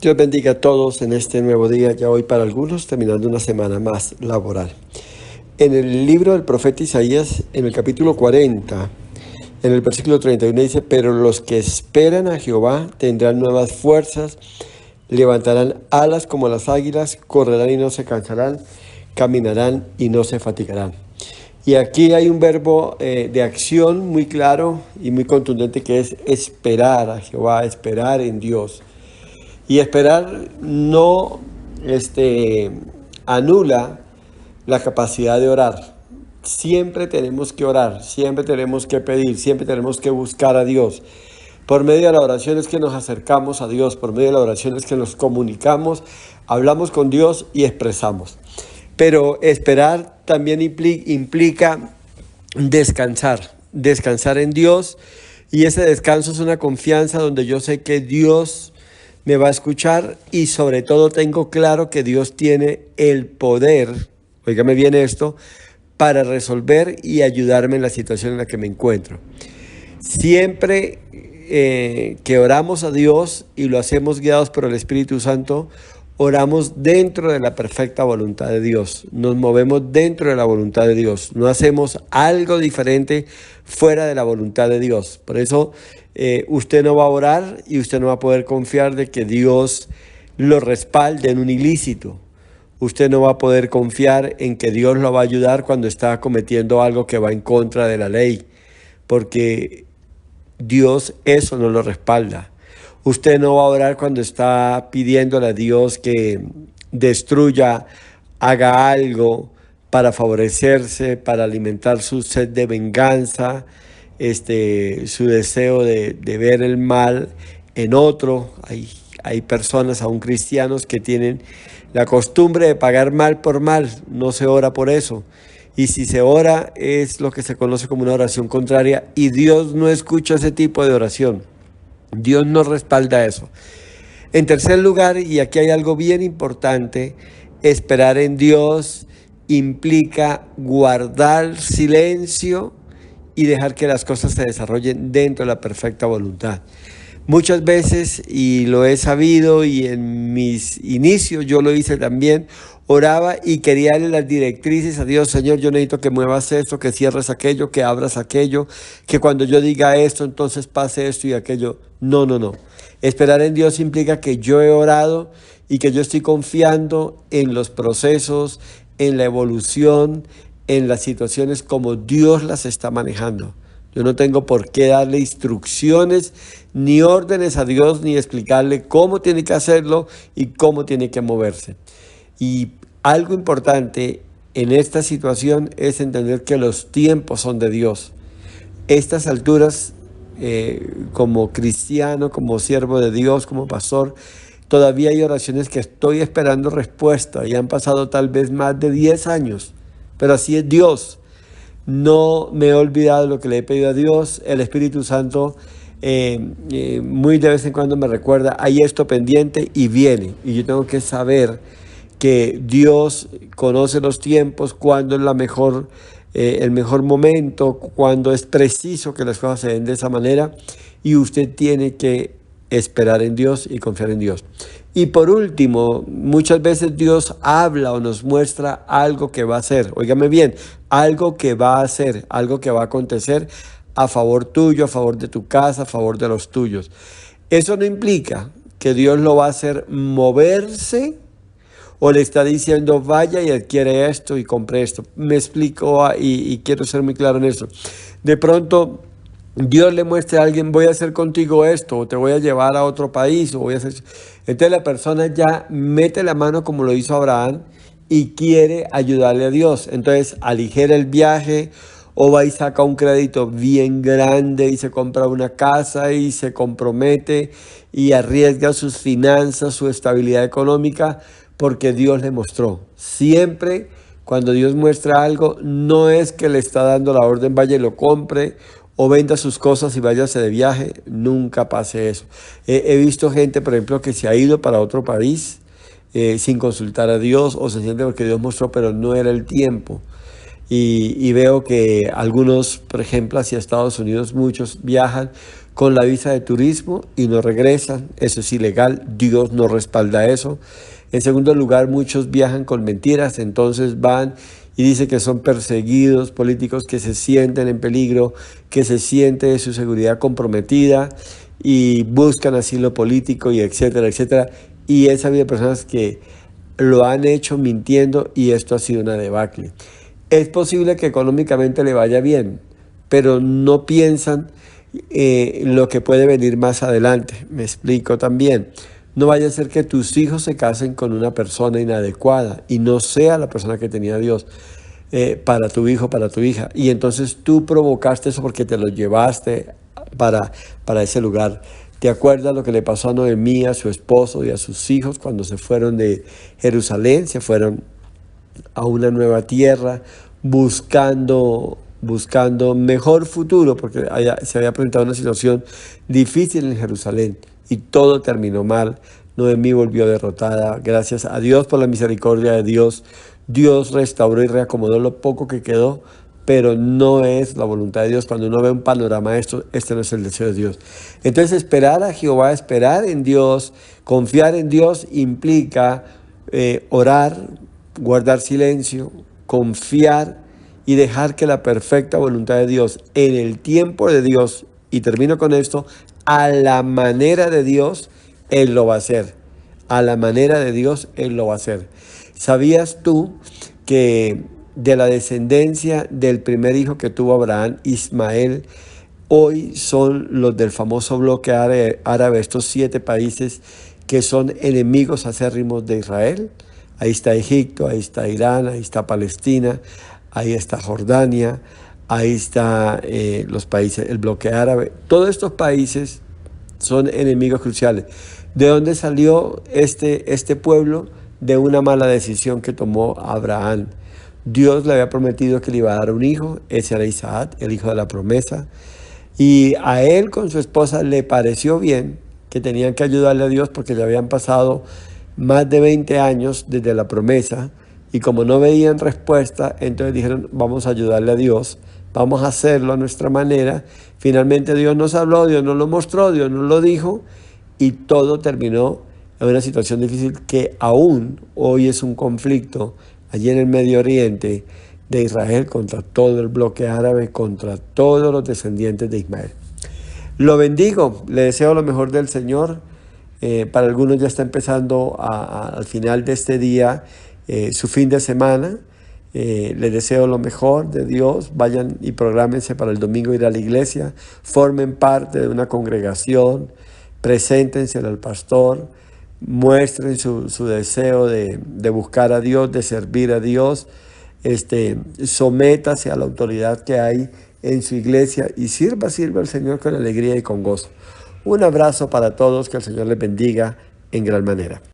Dios bendiga a todos en este nuevo día, ya hoy para algunos, terminando una semana más laboral. En el libro del profeta Isaías, en el capítulo 40, en el versículo 31 dice: pero los que esperan a Jehová tendrán nuevas fuerzas, levantarán alas como las águilas, correrán y no se cansarán, caminarán y no se fatigarán. Y aquí hay un verbo de acción muy claro y muy contundente, que es esperar a Jehová, esperar en Dios. Y esperar no anula la capacidad de orar. Siempre tenemos que orar, siempre tenemos que pedir, siempre tenemos que buscar a Dios. Por medio de la oración es que nos acercamos a Dios, por medio de la oración es que nos comunicamos, hablamos con Dios y expresamos. Pero esperar también implica descansar en Dios, y ese descanso es una confianza donde yo sé que Dios me va a escuchar y sobre todo tengo claro que Dios tiene el poder, óigame bien esto, para resolver y ayudarme en la situación en la que me encuentro. Siempre que oramos a Dios y lo hacemos guiados por el Espíritu Santo, oramos dentro de la perfecta voluntad de Dios, nos movemos dentro de la voluntad de Dios, no hacemos algo diferente fuera de la voluntad de Dios. Por eso usted no va a orar y usted no va a poder confiar de que Dios lo respalde en un ilícito. Usted no va a poder confiar en que Dios lo va a ayudar cuando está cometiendo algo que va en contra de la ley, porque Dios eso no lo respalda. Usted no va a orar cuando está pidiéndole a Dios que destruya, haga algo para favorecerse, para alimentar su sed de venganza, su deseo de ver el mal en otro. Hay personas, aún cristianos, que tienen la costumbre de pagar mal por mal. No se ora por eso. Y si se ora, es lo que se conoce como una oración contraria, y Dios no escucha ese tipo de oración. Dios no respalda eso. En tercer lugar, y aquí hay algo bien importante, esperar en Dios implica guardar silencio y dejar que las cosas se desarrollen dentro de la perfecta voluntad. Muchas veces, y lo he sabido, y en mis inicios yo lo hice también, oraba y quería darle las directrices a Dios. Señor, yo necesito que muevas esto, que cierres aquello, que abras aquello, que cuando yo diga esto, entonces pase esto y aquello. No. Esperar en Dios implica que yo he orado y que yo estoy confiando en los procesos, en la evolución, en las situaciones como Dios las está manejando. Yo no tengo por qué darle instrucciones ni órdenes a Dios, ni explicarle cómo tiene que hacerlo y cómo tiene que moverse. Y algo importante en esta situación es entender que los tiempos son de Dios. Estas alturas, como cristiano, como siervo de Dios, como pastor, todavía hay oraciones que estoy esperando respuesta, y han pasado tal vez más de 10 años, pero así es Dios. No me he olvidado de lo que le he pedido a Dios. El Espíritu Santo muy de vez en cuando me recuerda: hay esto pendiente, y viene. Y yo tengo que saber que Dios conoce los tiempos, cuándo es el mejor momento, cuándo es preciso que las cosas se den de esa manera, y usted tiene que esperar en Dios y confiar en Dios. Y por último, muchas veces Dios habla o nos muestra algo que va a hacer. Óigame bien, algo que va a hacer, algo que va a acontecer a favor tuyo, a favor de tu casa, a favor de los tuyos. Eso no implica que Dios lo va a hacer moverse, o le está diciendo vaya y adquiere esto y compre esto. Me explico, y quiero ser muy claro en eso. De pronto Dios le muestra a alguien: voy a hacer contigo esto, o te voy a llevar a otro país, o voy a hacer... Entonces la persona ya mete la mano, como lo hizo Abraham, y quiere ayudarle a Dios. Entonces aligera el viaje, o va y saca un crédito bien grande y se compra una casa y se compromete y arriesga sus finanzas, su estabilidad económica, porque Dios le mostró. Siempre cuando Dios muestra algo, no es que le está dando la orden: vaya y lo compre, o venda sus cosas y váyase de viaje. Nunca pase eso. He visto gente, por ejemplo, que se ha ido para otro país sin consultar a Dios, o se siente porque Dios mostró, pero no era el tiempo. Y veo que algunos, por ejemplo, hacia Estados Unidos, muchos viajan con la visa de turismo y no regresan. Eso es ilegal, Dios no respalda eso. En segundo lugar, muchos viajan con mentiras, entonces van y dicen que son perseguidos, políticos que se sienten en peligro, que se siente su seguridad comprometida y buscan asilo político y etcétera, etcétera. Y he sabido personas que lo han hecho mintiendo y esto ha sido una debacle. Es posible que económicamente le vaya bien, pero no piensan lo que puede venir más adelante. Me explico también. No vaya a ser que tus hijos se casen con una persona inadecuada y no sea la persona que tenía Dios para tu hijo, para tu hija. Y entonces tú provocaste eso porque te lo llevaste para ese lugar. ¿Te acuerdas lo que le pasó a Noemí, a su esposo y a sus hijos cuando se fueron de Jerusalén? Se fueron a una nueva tierra buscando mejor futuro, porque se había presentado una situación difícil en Jerusalén y todo terminó mal. Noemí volvió derrotada. Gracias a Dios por la misericordia de Dios. Dios restauró y reacomodó lo poco que quedó, pero no es la voluntad de Dios. Cuando uno ve un panorama de esto, este no es el deseo de Dios. Entonces esperar a Jehová, esperar en Dios, confiar en Dios implica orar, guardar silencio, confiar y dejar que la perfecta voluntad de Dios en el tiempo de Dios, y termino con esto, a la manera de Dios, Él lo va a hacer. A la manera de Dios, Él lo va a hacer. ¿Sabías tú que de la descendencia del primer hijo que tuvo Abraham, Ismael, hoy son los del famoso bloque árabe, estos 7 países que son enemigos acérrimos de Israel? Ahí está Egipto, ahí está Irán, ahí está Palestina, ahí está Jordania, ahí está los países, el bloque árabe. Todos estos países son enemigos cruciales. ¿De dónde salió este pueblo? De una mala decisión que tomó Abraham. Dios le había prometido que le iba a dar un hijo, ese era Isaac, el hijo de la promesa. Y a él con su esposa le pareció bien que tenían que ayudarle a Dios porque le habían pasado más de 20 años desde la promesa y como no veían respuesta, entonces dijeron, vamos a ayudarle a Dios, vamos a hacerlo a nuestra manera. Finalmente Dios nos habló, Dios nos lo mostró, Dios nos lo dijo y todo terminó en una situación difícil que aún hoy es un conflicto allí en el Medio Oriente de Israel contra todo el bloque árabe, contra todos los descendientes de Ismael. Lo bendigo, le deseo lo mejor del Señor. Para algunos ya está empezando al final de este día su fin de semana. Les deseo lo mejor de Dios. Vayan y prográmense para el domingo ir a la iglesia. Formen parte de una congregación. Preséntense al pastor. Muestren su deseo de buscar a Dios, de servir a Dios. Sométase a la autoridad que hay en su iglesia y sirva al Señor con alegría y con gozo. Un abrazo para todos, que el Señor les bendiga en gran manera.